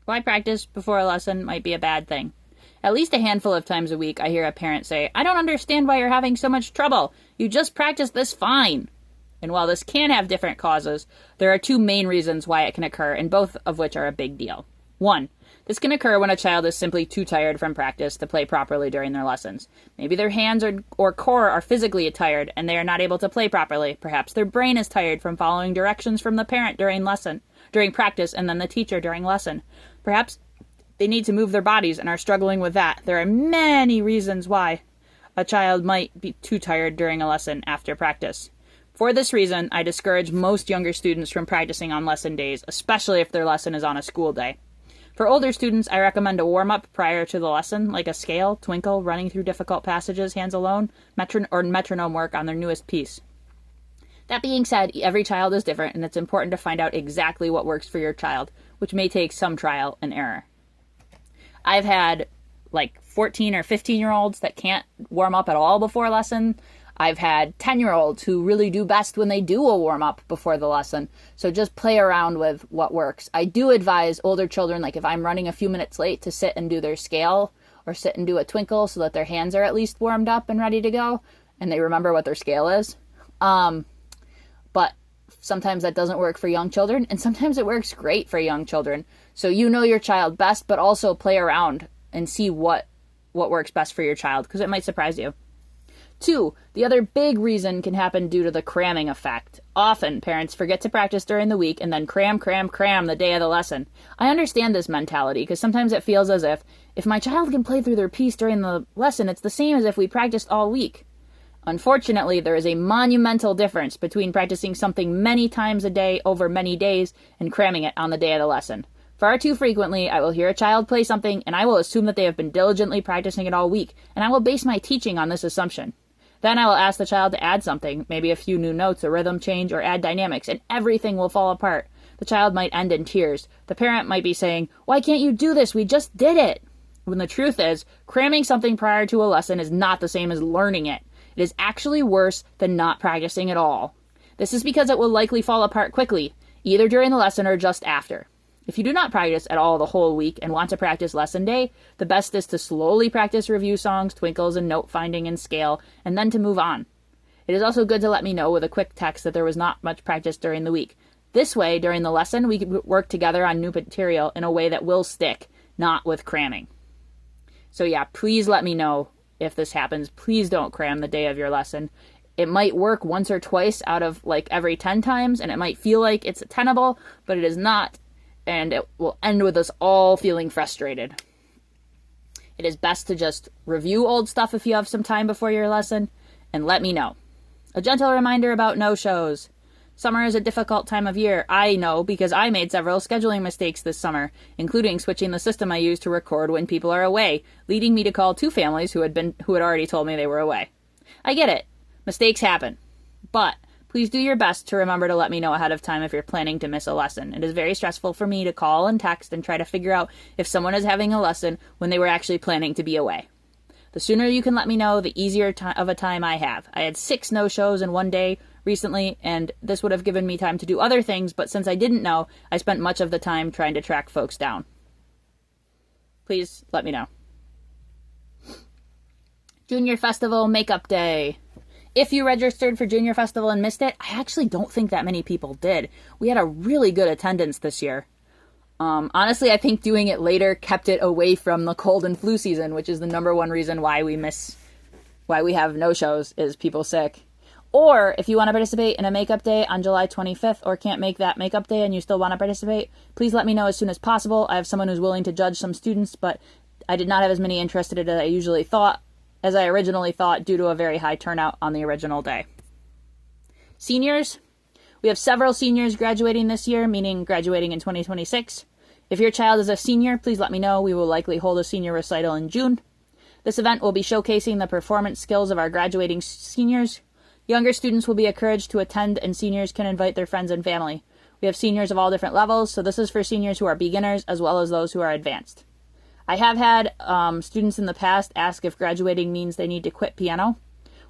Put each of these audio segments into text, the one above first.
Why practice before a lesson might be a bad thing. At least a handful of times a week, I hear a parent say, "I don't understand why you're having so much trouble. You just practiced this fine." And while this can have different causes, there are two main reasons why it can occur, and both of which are a big deal. One, this can occur when a child is simply too tired from practice to play properly during their lessons. Maybe their hands or core are physically tired and they are not able to play properly. Perhaps their brain is tired from following directions from the parent during practice and then the teacher during lesson. Perhaps they need to move their bodies and are struggling with that. There are many reasons why a child might be too tired during a lesson after practice. For this reason, I discourage most younger students from practicing on lesson days, especially if their lesson is on a school day. For older students, I recommend a warm-up prior to the lesson, like a scale, twinkle, running through difficult passages, hands alone, or metronome work on their newest piece. That being said, every child is different, and it's important to find out exactly what works for your child, which may take some trial and error. I've had like 14 or 15-year-olds that can't warm up at all before a lesson. I've had 10-year-olds who really do best when they do a warm-up before the lesson. So just play around with what works. I do advise older children, like if I'm running a few minutes late, to sit and do their scale or sit and do a twinkle so that their hands are at least warmed up and ready to go and they remember what their scale is. But sometimes that doesn't work for young children, and sometimes it works great for young children. So you know your child best, but also play around and see what works best for your child, because it might surprise you. 2, the other big reason can happen due to the cramming effect. Often, parents forget to practice during the week and then cram the day of the lesson. I understand this mentality, because sometimes it feels as if my child can play through their piece during the lesson, it's the same as if we practiced all week. Unfortunately, there is a monumental difference between practicing something many times a day over many days and cramming it on the day of the lesson. Far too frequently, I will hear a child play something, and I will assume that they have been diligently practicing it all week, and I will base my teaching on this assumption. Then I will ask the child to add something, maybe a few new notes, a rhythm change, or add dynamics, and everything will fall apart. The child might end in tears. The parent might be saying, "Why can't you do this? We just did it." When the truth is, cramming something prior to a lesson is not the same as learning it. It is actually worse than not practicing at all. This is because it will likely fall apart quickly, either during the lesson or just after. If you do not practice at all the whole week and want to practice lesson day, the best is to slowly practice review songs, twinkles, and note finding and scale, and then to move on. It is also good to let me know with a quick text that there was not much practice during the week. This way, during the lesson, we can work together on new material in a way that will stick, not with cramming. So yeah, please let me know if this happens. Please don't cram the day of your lesson. It might work once or twice out of like every 10 times, and it might feel like it's tenable, but it is not. And it will end with us all feeling frustrated. It is best to just review old stuff if you have some time before your lesson, and let me know. A gentle reminder about no-shows. Summer is a difficult time of year. I know because I made several scheduling mistakes this summer, including switching the system I use to record when people are away, leading me to call 2 families who had already told me they were away. I get it. Mistakes happen. But please do your best to remember to let me know ahead of time if you're planning to miss a lesson. It is very stressful for me to call and text and try to figure out if someone is having a lesson when they were actually planning to be away. The sooner you can let me know, the easier of a time I have. I had 6 no-shows in one day recently, and this would have given me time to do other things, but since I didn't know, I spent much of the time trying to track folks down. Please let me know. Junior Festival Makeup Day. If you registered for Junior Festival and missed it, I actually don't think that many people did. We had a really good attendance this year. Honestly, I think doing it later kept it away from the cold and flu season, which is the number one reason why we have no-shows, is people sick. Or if you want to participate in a makeup day on July 25th or can't make that makeup day and you still want to participate, please let me know as soon as possible. I have someone who's willing to judge some students, but I did not have as many interested as I originally thought due to a very high turnout on the original day. Seniors. We have several seniors graduating this year, meaning graduating in 2026. If your child is a senior, please let me know. We will likely hold a senior recital in June. This event will be showcasing the performance skills of our graduating seniors. Younger students will be encouraged to attend, and seniors can invite their friends and family. We have seniors of all different levels, so this is for seniors who are beginners as well as those who are advanced. I have had students in the past ask if graduating means they need to quit piano.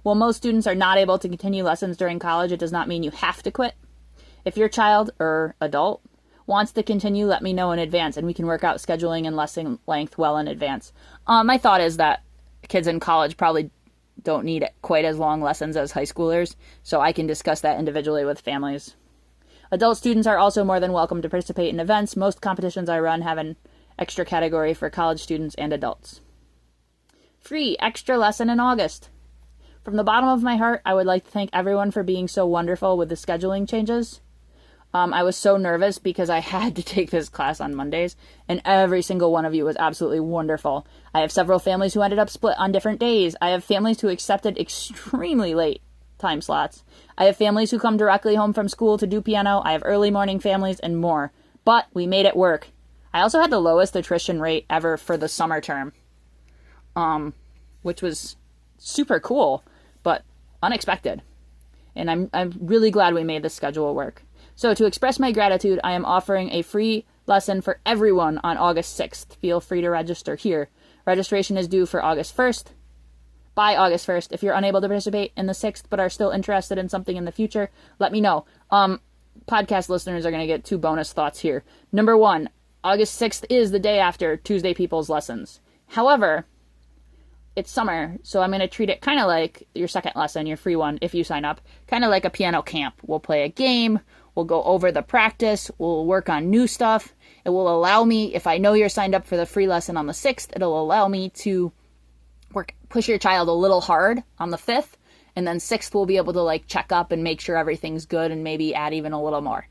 While most students are not able to continue lessons during college, it does not mean you have to quit. If your child or adult wants to continue, let me know in advance, and we can work out scheduling and lesson length well in advance. My thought is that kids in college probably don't need quite as long lessons as high schoolers, so I can discuss that individually with families. Adult students are also more than welcome to participate in events. Most competitions I run have an extra category for college students and adults. Free extra lesson in August. From the bottom of my heart, I would like to thank everyone for being so wonderful with the scheduling changes. I was so nervous because I had to take this class on Mondays, and every single one of you was absolutely wonderful. I have several families who ended up split on different days. I have families who accepted extremely late time slots. I have families who come directly home from school to do piano. I have early morning families and more. But we made it work. I also had the lowest attrition rate ever for the summer term, which was super cool, but unexpected. And I'm really glad we made this schedule work. So to express my gratitude, I am offering a free lesson for everyone on August 6th. Feel free to register here. Registration is due for August 1st. By August 1st. If you're unable to participate in the 6th but are still interested in something in the future, let me know. Podcast listeners are going to get 2 bonus thoughts here. Number 1, August 6th is the day after Tuesday People's Lessons. However, it's summer, so I'm going to treat it kind of like your second lesson, your free one, if you sign up. Kind of like a piano camp. We'll play a game. We'll go over the practice. We'll work on new stuff. It will allow me, if I know you're signed up for the free lesson on the 6th, it'll allow me to push your child a little hard on the 5th. And then 6th, we'll be able to check up and make sure everything's good and maybe add even a little more.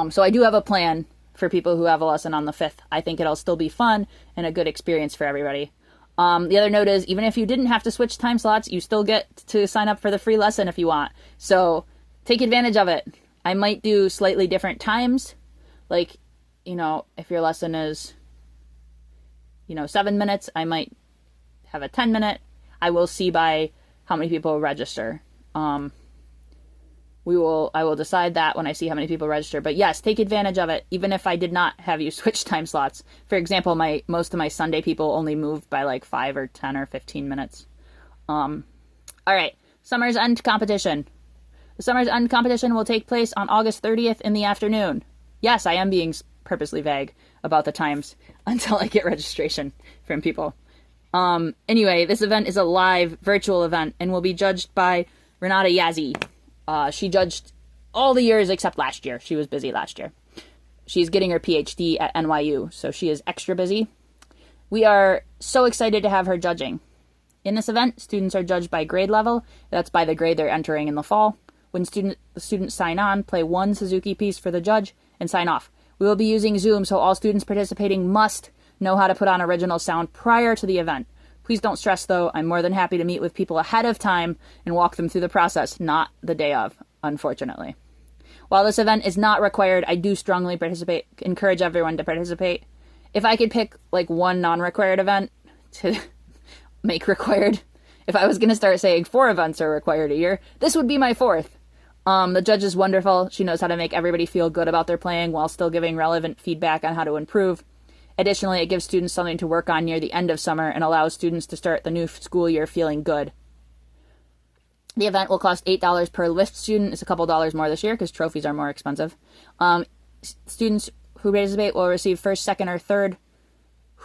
So I do have a plan for people who have a lesson on the 5th. I think it'll still be fun and a good experience for everybody. The other note is, even if you didn't have to switch time slots, you still get to sign up for the free lesson if you want. So take advantage of it. I might do slightly different times. If your lesson is, 7 minutes, I might have a 10-minute. I will see by how many people register. I will decide that when I see how many people register. But yes, take advantage of it, even if I did not have you switch time slots. For example, most of my Sunday people only moved by 5 or 10 or 15 minutes. All right, Summer's End competition. The Summer's End competition will take place on August 30th in the afternoon. Yes, I am being purposely vague about the times until I get registration from people. Anyway, this event is a live virtual event and will be judged by Renata Yazzie. She judged all the years except last year. She was busy last year. She's getting her PhD at NYU, so she is extra busy. We are so excited to have her judging. In this event, students are judged by grade level. That's by the grade they're entering in the fall. When the students sign on, play one Suzuki piece for the judge, and sign off. We will be using Zoom, so all students participating must know how to put on original sound prior to the event. Please don't stress, though. I'm more than happy to meet with people ahead of time and walk them through the process, not the day of, unfortunately. While this event is not required, I do strongly encourage everyone to participate. If I could pick one non-required event to make required, if I was going to start saying 4 events are required a year, this would be my 4th. The judge is wonderful. She knows how to make everybody feel good about their playing while still giving relevant feedback on how to improve. Additionally, it gives students something to work on near the end of summer and allows students to start the new school year feeling good. The event will cost $8 per list student. It's a couple dollars more this year because trophies are more expensive. Students who participate will receive first, second, or third.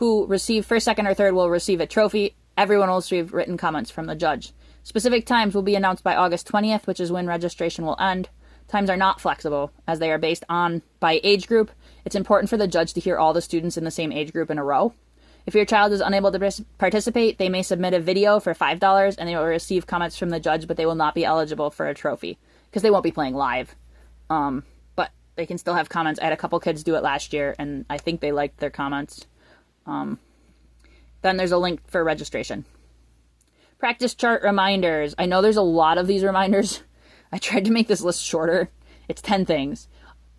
Will receive a trophy. Everyone will receive written comments from the judge. Specific times will be announced by August 20th, which is when registration will end. Times are not flexible, as they are based by age group. It's important for the judge to hear all the students in the same age group in a row. If your child is unable to participate, they may submit a video for $5, and they will receive comments from the judge, but they will not be eligible for a trophy, because they won't be playing live. But they can still have comments. I had a couple kids do it last year, and I think they liked their comments. Then there's a link for registration. Practice chart reminders. I know there's a lot of these reminders. I tried to make this list shorter. It's 10 things.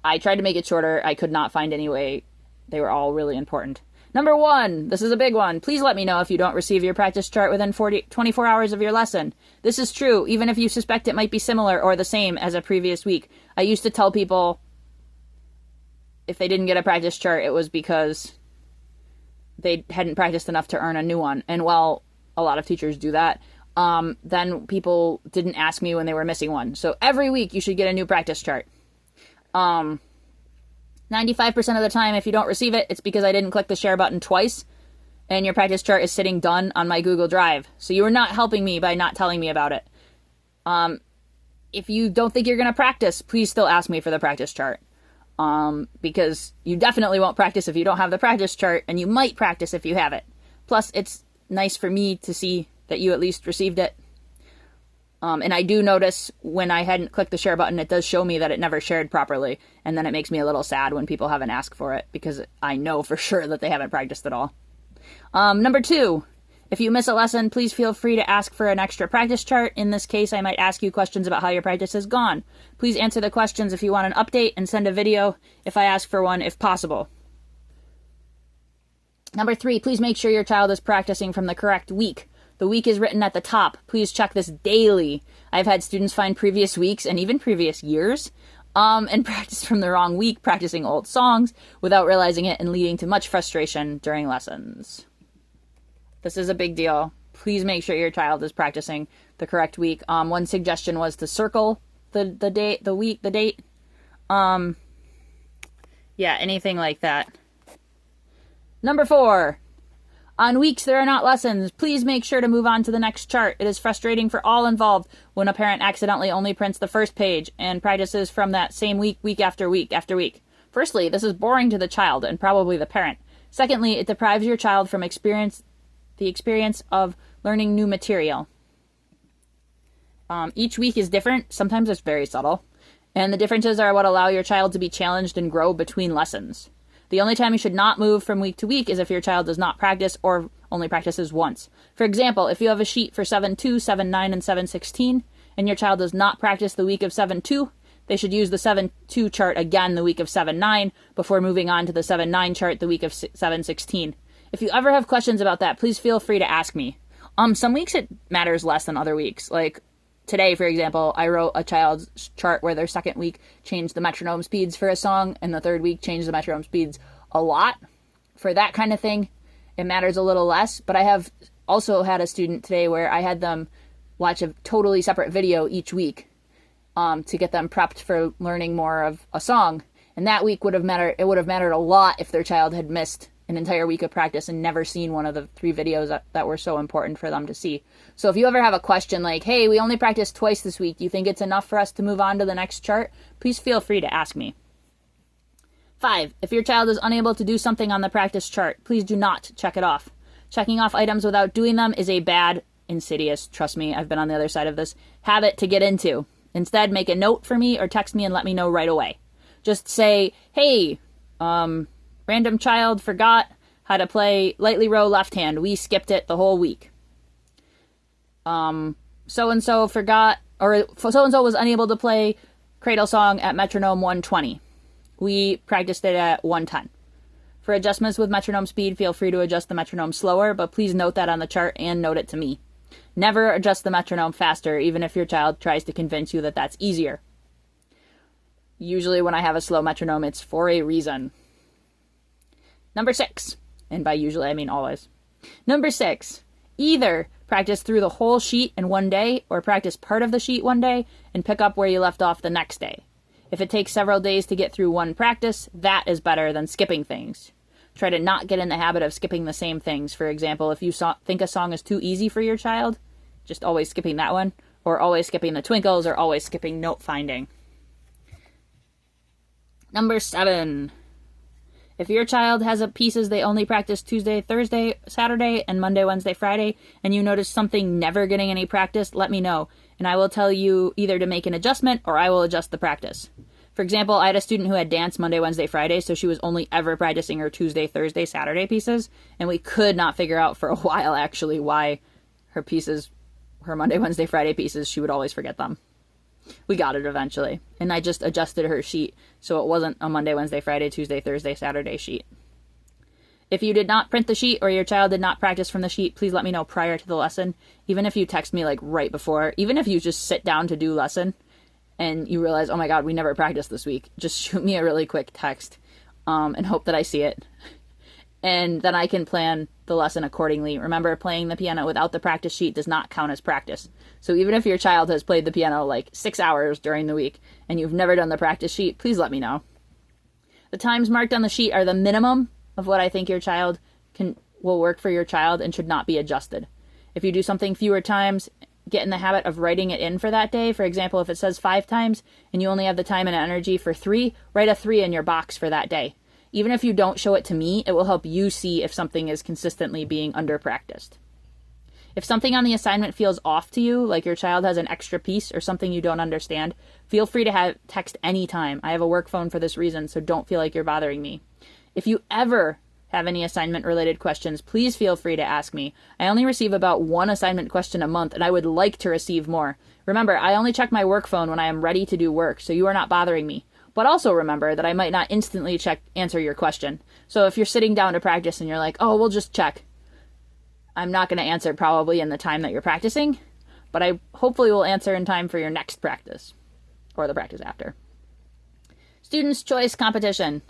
I tried to make it shorter. I could not find any way. They were all really important. Number 1, this is a big one. Please let me know if you don't receive your practice chart within 24 hours of your lesson. This is true, even if you suspect it might be similar or the same as a previous week. I used to tell people if they didn't get a practice chart, it was because they hadn't practiced enough to earn a new one. And while a lot of teachers do that, then people didn't ask me when they were missing one. So every week you should get a new practice chart. 95% of the time, if you don't receive it, it's because I didn't click the share button twice, and your practice chart is sitting done on my Google Drive. So you are not helping me by not telling me about it. If you don't think you're going to practice, please still ask me for the practice chart. Because you definitely won't practice if you don't have the practice chart, and you might practice if you have it. Plus, it's nice for me to see that you at least received it. And I do notice when I hadn't clicked the share button, it does show me that it never shared properly. And then it makes me a little sad when people haven't asked for it, because I know for sure that they haven't practiced at all. Number 2, if you miss a lesson, please feel free to ask for an extra practice chart. In this case, I might ask you questions about how your practice has gone. Please answer the questions if you want an update, and send a video if I ask for one, if possible. Number 3, please make sure your child is practicing from the correct week. The week is written at the top. Please check this daily. I've had students find previous weeks and even previous years and practice from the wrong week, practicing old songs without realizing it, and leading to much frustration during lessons. This is a big deal. Please make sure your child is practicing the correct week. One suggestion was to circle the date, the week, the date. Yeah, anything like that. Number 4. On weeks there are not lessons, please make sure to move on to the next chart. It is frustrating for all involved when a parent accidentally only prints the first page and practices from that same week, week after week after week. Firstly, this is boring to the child and probably the parent. Secondly, it deprives your child from the experience of learning new material. Each week is different. Sometimes it's very subtle. And the differences are what allow your child to be challenged and grow between lessons. The only time you should not move from week to week is if your child does not practice or only practices once. For example, if you have a sheet for 7-2, 7-9, and 7-16, and your child does not practice the week of 7-2, they should use the 7-2 chart again the week of 7-9 before moving on to the 7-9 chart the week of 7-16. If you ever have questions about that, please feel free to ask me. Some weeks it matters less than other weeks. Like today, for example, I wrote a child's chart where their second week changed the metronome speeds for a song, and the third week changed the metronome speeds a lot. For that kind of thing, it matters a little less. But I have also had a student today where I had them watch a totally separate video each week to get them prepped for learning more of a song. And that week would have mattered a lot if their child had missed an entire week of practice and never seen one of the 3 videos that were so important for them to see. So if you ever have a question like, hey, we only practiced twice this week, do you think it's enough for us to move on to the next chart? Please feel free to ask me. 5, if your child is unable to do something on the practice chart, please do not check it off. Checking off items without doing them is a bad, insidious, trust me, I've been on the other side of this, habit to get into. Instead, make a note for me or text me and let me know right away. Just say, hey, random child forgot how to play lightly row left hand. We skipped it the whole week. So-and-so forgot, or so-and-so was unable to play Cradle Song at metronome 120. We practiced it at 110. For adjustments with metronome speed, feel free to adjust the metronome slower, but please note that on the chart and note it to me. Never adjust the metronome faster, even if your child tries to convince you that that's easier. Usually when I have a slow metronome, it's for a reason. Number 6, and by usually I mean always. Number 6, either practice through the whole sheet in one day or practice part of the sheet one day and pick up where you left off the next day. If it takes several days to get through one practice, that is better than skipping things. Try to not get in the habit of skipping the same things. For example, if you think a song is too easy for your child, just always skipping that one, or always skipping the twinkles, or always skipping note finding. Number 7. If your child has pieces they only practice Tuesday, Thursday, Saturday, and Monday, Wednesday, Friday, and you notice something never getting any practice, let me know, and I will tell you either to make an adjustment or I will adjust the practice. For example, I had a student who had dance Monday, Wednesday, Friday, so she was only ever practicing her Tuesday, Thursday, Saturday pieces, and we could not figure out for a while, actually, why her Monday, Wednesday, Friday pieces, she would always forget them. We got it eventually, and I just adjusted her sheet so it wasn't a Monday, Wednesday, Friday, Tuesday, Thursday, Saturday sheet. If you did not print the sheet or your child did not practice from the sheet, please let me know prior to the lesson. Even if you text me like right before, even if you just sit down to do lesson and you realize, oh my God, we never practiced this week, just shoot me a really quick text and hope that I see it. And then I can plan the lesson accordingly. Remember, playing the piano without the practice sheet does not count as practice. So even if your child has played the piano like 6 hours during the week and you've never done the practice sheet, please let me know. The times marked on the sheet are the minimum of what I think your child will work for your child and should not be adjusted. If you do something fewer times, get in the habit of writing it in for that day. For example, if it says 5 times and you only have the time and energy for 3, write a 3 in your box for that day. Even if you don't show it to me, it will help you see if something is consistently being under-practiced. If something on the assignment feels off to you, like your child has an extra piece or something you don't understand, feel free to text anytime. I have a work phone for this reason, so don't feel like you're bothering me. If you ever have any assignment-related questions, please feel free to ask me. I only receive about 1 assignment question a month, and I would like to receive more. Remember, I only check my work phone when I am ready to do work, so you are not bothering me. But also remember that I might not instantly answer your question. So if you're sitting down to practice and you're like, oh, we'll just check, I'm not going to answer probably in the time that you're practicing, but I hopefully will answer in time for your next practice, or the practice after. Students' Choice Competition.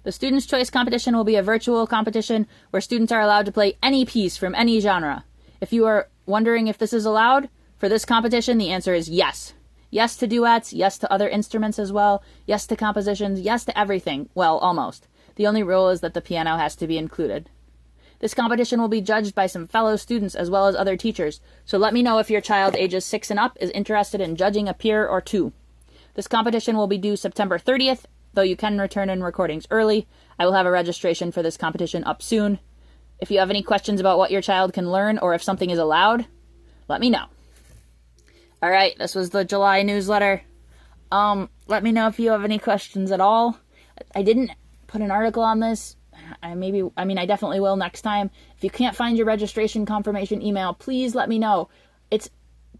The Students' Choice Competition will be a virtual competition where students are allowed to play any piece from any genre. If you are wondering if this is allowed, for this competition the answer is yes. Yes to duets, yes to other instruments as well, yes to compositions, yes to everything. Well, almost. The only rule is that the piano has to be included. This competition will be judged by some fellow students as well as other teachers, so let me know if your child ages 6 and up is interested in judging a peer or 2. This competition will be due September 30th, though you can return in recordings early. I will have a registration for this competition up soon. If you have any questions about what your child can learn or if something is allowed, let me know. All right, this was the July newsletter. Let me know if you have any questions at all. I didn't put an article on this. I definitely will next time. If you can't find your registration confirmation email, please let me know. It's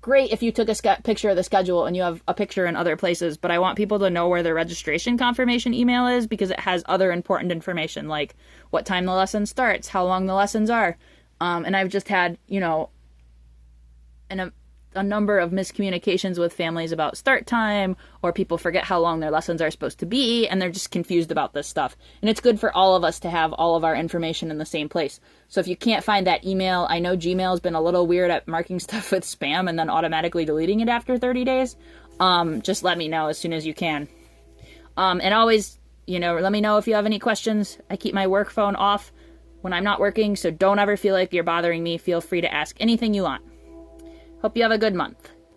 great if you took a picture of the schedule and you have a picture in other places, but I want people to know where their registration confirmation email is because it has other important information like what time the lesson starts, how long the lessons are. And I've just had, a number of miscommunications with families about start time, or people forget how long their lessons are supposed to be, and they're just confused about this stuff. And it's good for all of us to have all of our information in the same place. So if you can't find that email, I know Gmail's been a little weird at marking stuff with spam and then automatically deleting it after 30 days. Just let me know as soon as you can. And always, let me know if you have any questions. I keep my work phone off when I'm not working, so don't ever feel like you're bothering me. Feel free to ask anything you want. Hope you have a good month.